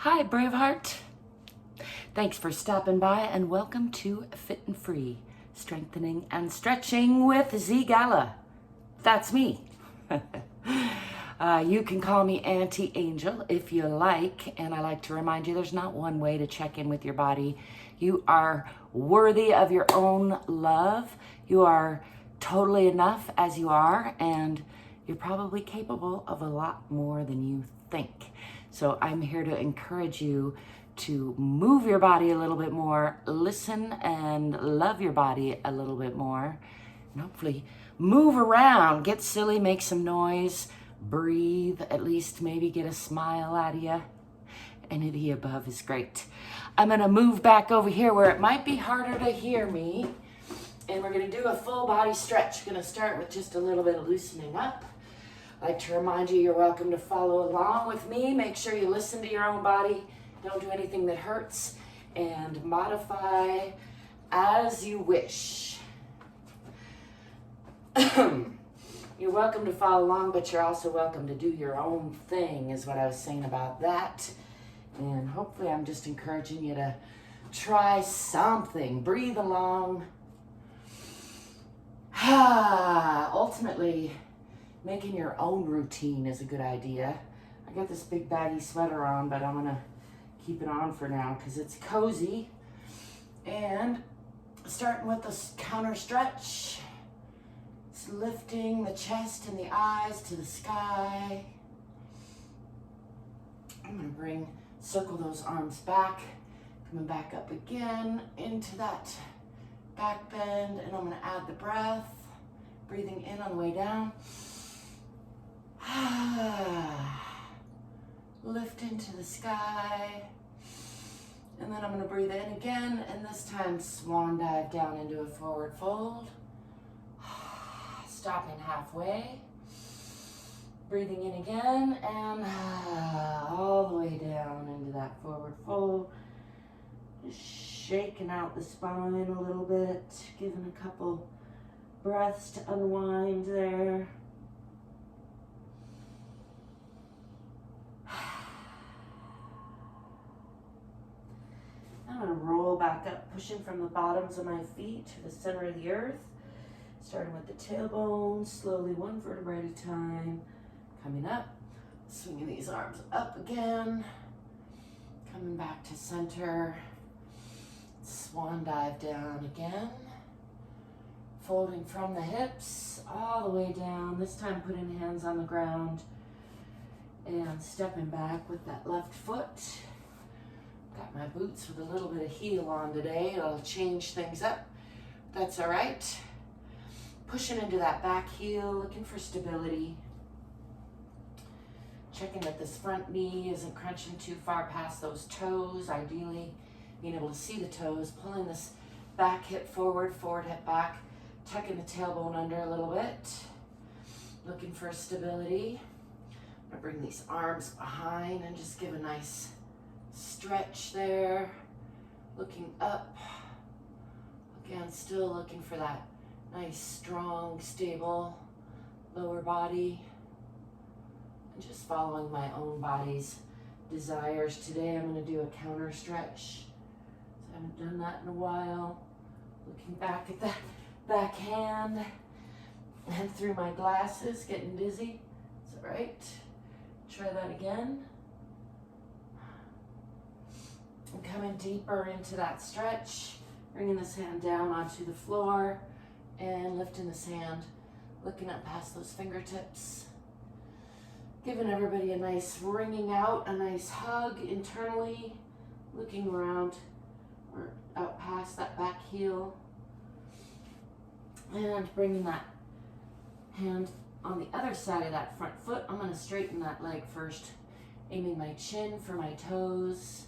Hi, Braveheart. Thanks for stopping by and welcome to Fit and Free, Strengthening and Stretching with ZGALA. That's me. You can call me Auntie Angel if you like, and I like to remind you there's not one way to check in with your body. You are worthy of your own love. You are totally enough as you are, and you're probably capable of a lot more than you think. So I'm here to encourage you to move your body a little bit more, listen and love your body a little bit more, and hopefully move around, get silly, make some noise, breathe, at least maybe get a smile out of you. Any of the above is great. I'm gonna move back over here where it might be harder to hear me, and we're gonna do a full body stretch. We're gonna start with just a little bit of loosening up. I'd like to remind you, you're welcome to follow along with me. Make sure you listen to your own body. Don't do anything that hurts, and modify as you wish. You're welcome to follow along, but you're also welcome to do your own thing, is what I was saying about that. And hopefully I'm just encouraging you to try something. Breathe along. Ultimately, making your own routine is a good idea. I got this big baggy sweater on, but I'm gonna keep it on for now because it's cozy. And starting with the counter stretch. It's lifting the chest and the eyes to the sky. I'm gonna circle those arms back, coming back up again into that back bend, and I'm gonna add the breath, breathing in on the way down. Lift into the sky, and then I'm going to breathe in again, and this time swan dive down into a forward fold, stopping halfway, breathing in again, and all the way down into that forward fold, just shaking out the spine a little bit, giving a couple breaths to unwind there. I'm going to roll back up, pushing from the bottoms of my feet to the center of the earth, starting with the tailbone, slowly one vertebrae at a time, coming up, swinging these arms up again, coming back to center, swan dive down again, folding from the hips all the way down, this time putting hands on the ground, and stepping back with that left foot. Got my boots with a little bit of heel on today. It'll change things up. That's all right. Pushing into that back heel, looking for stability. Checking that this front knee isn't crunching too far past those toes. Ideally, being able to see the toes. Pulling this back hip forward, forward hip back. Tucking the tailbone under a little bit. Looking for stability. I'm gonna bring these arms behind and just give a nice stretch there, looking up. Again, still looking for that nice, strong, stable lower body. And just following my own body's desires. Today I'm going to do a counter stretch. So I haven't done that in a while. Looking back at that back hand and through my glasses, getting dizzy. Is that right? Try that again. And coming deeper into that stretch, bringing this hand down onto the floor and lifting this hand, looking up past those fingertips. Giving everybody a nice wringing out, a nice hug internally, looking around or out past that back heel. And bringing that hand on the other side of that front foot. I'm going to straighten that leg first, aiming my chin for my toes.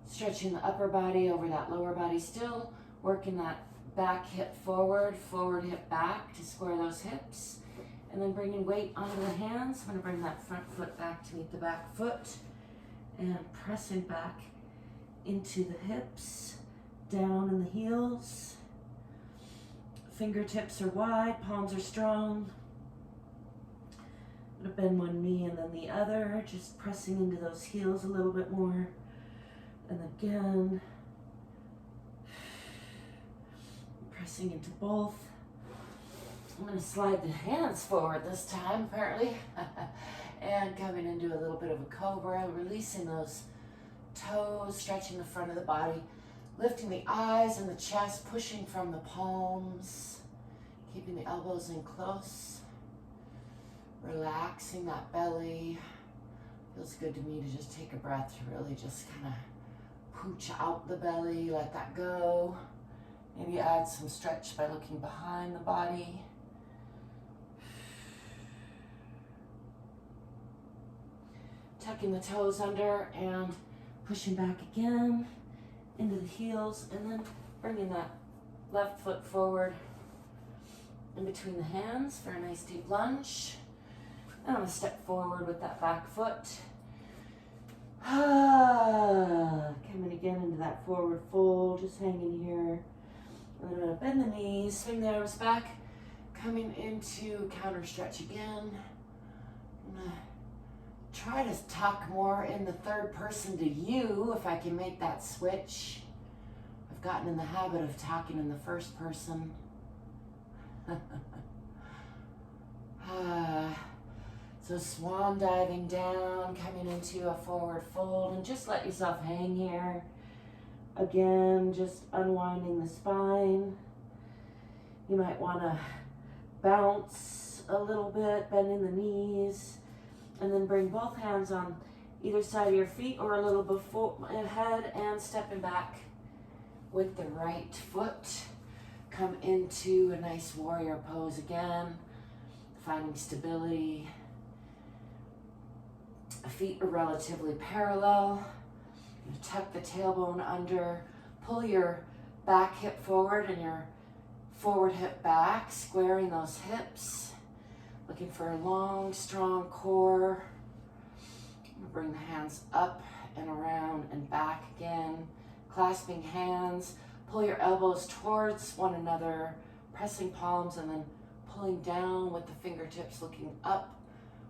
Stretching the upper body over that lower body, still working that back hip forward, forward hip back to square those hips. And then bringing weight onto the hands. I'm going to bring that front foot back to meet the back foot. And pressing back into the hips, down in the heels. Fingertips are wide, palms are strong. I'm going to bend one knee and then the other, just pressing into those heels a little bit more. And again, pressing into both. I'm going to slide the hands forward this time, apparently. And coming into a little bit of a cobra, releasing those toes, stretching the front of the body, lifting the eyes and the chest, pushing from the palms, keeping the elbows in close, relaxing that belly. Feels good to me to just take a breath to really just kind of pooch out the belly, let that go. Maybe add some stretch by looking behind the body. Tucking the toes under and pushing back again into the heels, and then bringing that left foot forward in between the hands for a nice deep lunge. And I'm going to step forward with that back foot. Coming again into that forward fold, just hanging here. And then I'm going to bend the knees, swing the arms back, coming into counter stretch again. I'm going to try to talk more in the third person to you if I can make that switch. I've gotten in the habit of talking in the first person. So swan diving down, coming into a forward fold, and just let yourself hang here. Again, just unwinding the spine. You might want to bounce a little bit, bending the knees, and then bring both hands on either side of your feet or a little before ahead, and stepping back with the right foot. Come into a nice warrior pose again, finding stability. Feet are relatively parallel. You tuck the tailbone under, pull your back hip forward and your forward hip back, squaring those hips, looking for a long, strong core. Bring the hands up and around and back again, clasping hands. Pull your elbows towards one another, pressing palms, and then pulling down with the fingertips, looking up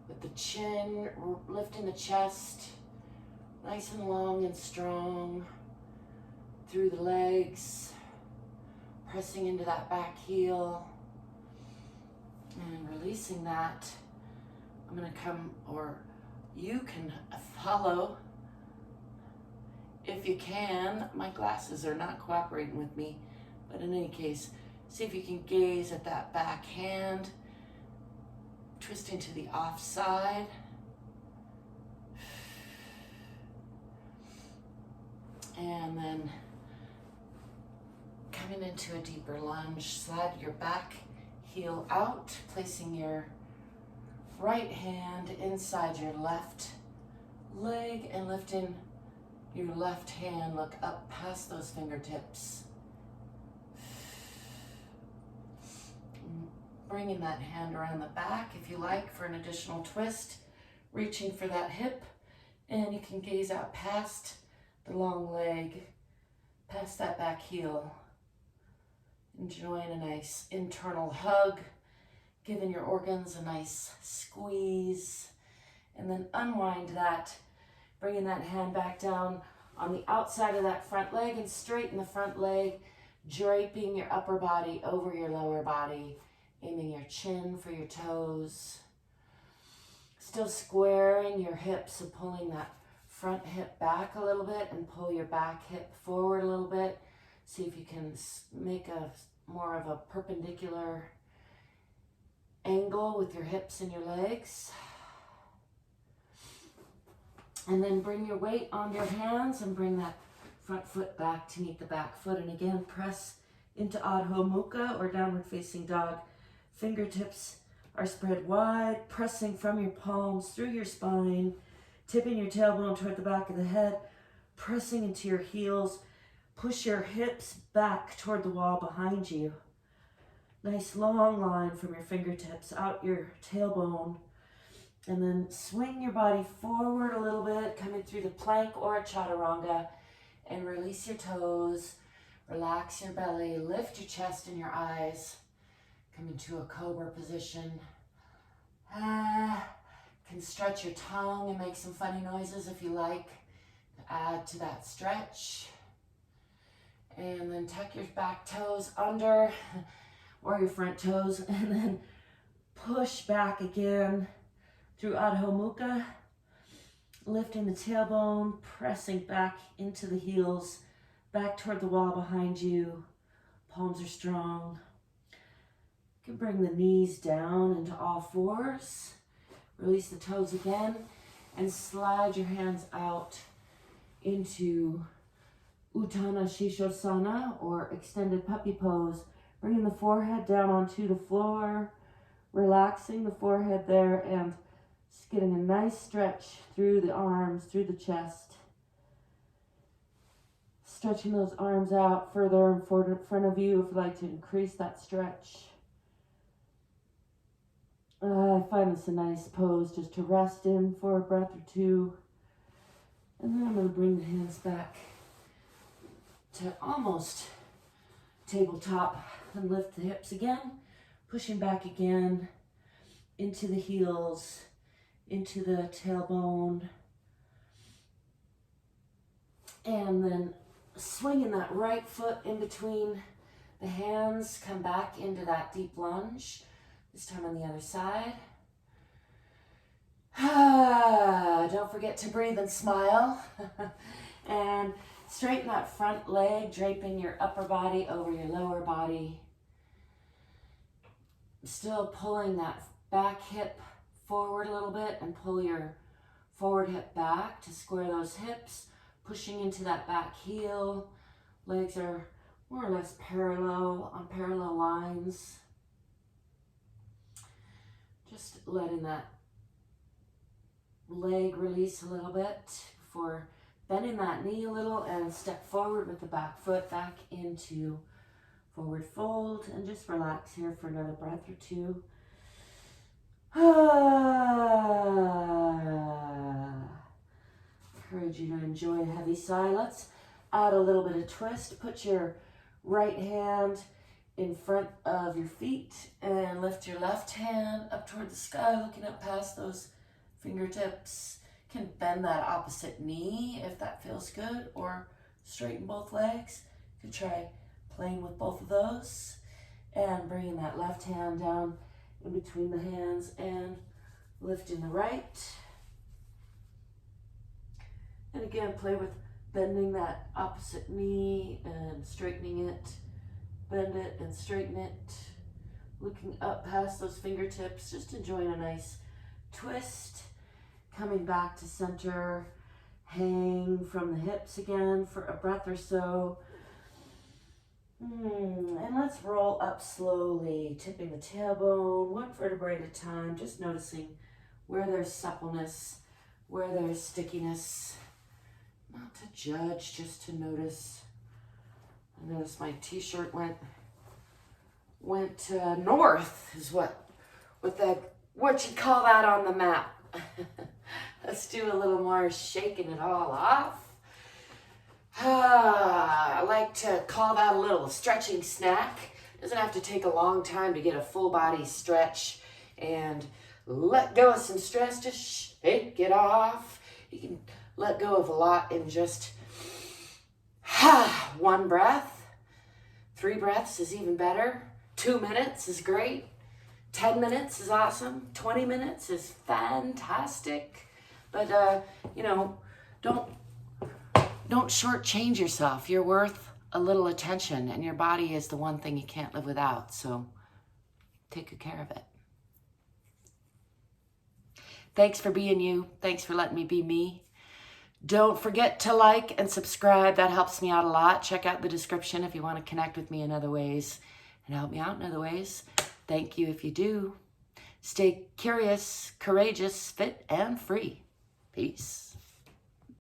with the chin, lifting the chest, nice and long and strong, through the legs, pressing into that back heel, and releasing that. I'm going to come, or you can follow if you can. My glasses are not cooperating with me, but in any case, see if you can gaze at that back hand, twisting to the off side. And then coming into a deeper lunge, slide your back heel out, placing your right hand inside your left leg and lifting your left hand, look up past those fingertips. Bringing that hand around the back if you like for an additional twist, reaching for that hip, and you can gaze out past the long leg, past that back heel. Enjoying a nice internal hug, giving your organs a nice squeeze, and then unwind that, bringing that hand back down on the outside of that front leg and straighten the front leg, draping your upper body over your lower body, aiming your chin for your toes. Still squaring your hips, so pulling that front hip back a little bit and pull your back hip forward a little bit. See if you can make a more of a perpendicular angle with your hips and your legs. And then bring your weight on your hands and bring that front foot back to meet the back foot. And again, press into Adho Mukha or downward facing dog. Fingertips are spread wide, pressing from your palms through your spine, tipping your tailbone toward the back of the head, pressing into your heels. Push your hips back toward the wall behind you. Nice long line from your fingertips out your tailbone. And then swing your body forward a little bit, coming through the plank or a chaturanga, and release your toes. Relax your belly, lift your chest and your eyes. Come into a cobra position. You can stretch your tongue and make some funny noises if you like to add to that stretch. And then tuck your back toes under or your front toes, and then push back again through Adho Mukha, lifting the tailbone, pressing back into the heels, back toward the wall behind you. Palms are strong. You can bring the knees down into all fours. Release the toes again and slide your hands out into Utthana Shishosana, or extended puppy pose, bringing the forehead down onto the floor, relaxing the forehead there, and just getting a nice stretch through the arms, through the chest. Stretching those arms out further in front of you if you'd like to increase that stretch. I find this a nice pose just to rest in for a breath or two. And then I'm going to bring the hands back to almost tabletop and lift the hips again, pushing back again into the heels, into the tailbone, and then swinging that right foot in between the hands, come back into that deep lunge, this time on the other side. Don't forget to breathe and smile. And straighten that front leg, draping your upper body over your lower body. Still pulling that back hip forward a little bit, and pull your forward hip back to square those hips, pushing into that back heel. Legs are more or less parallel, on parallel lines. Just letting that leg release a little bit before bending that knee a little, and step forward with the back foot back into forward fold, and just relax here for another breath or two. Encourage you to enjoy a heavy sigh. Let's add a little bit of twist. Put your right hand in front of your feet and lift your left hand up toward the sky, looking up past those fingertips. You can bend that opposite knee if that feels good, or straighten both legs. You could try playing with both of those, and bringing that left hand down in between the hands and lifting the right. And again, play with bending that opposite knee and straightening it. Bend it and straighten it. Looking up past those fingertips, just enjoying a nice twist. Coming back to center, hang from the hips again for a breath or so. And let's roll up slowly, tipping the tailbone, one vertebrae at a time, just noticing where there's suppleness, where there's stickiness. Not to judge, just to notice. I noticed my t-shirt went north, is what you call that on the map. Let's do a little more shaking it all off. I like to call that a little stretching snack. Doesn't have to take a long time to get a full body stretch and let go of some stress. Just shake it off. You can let go of a lot in just one breath. 3 breaths is even better. 2 minutes is great. 10 minutes is awesome. 20 minutes is fantastic. But, don't shortchange yourself. You're worth a little attention, and your body is the one thing you can't live without. So take good care of it. Thanks for being you. Thanks for letting me be me. Don't forget to like and subscribe. That helps me out a lot. Check out the description if you want to connect with me in other ways and help me out in other ways. Thank you if you do. Stay curious, courageous, fit, and free. Peace.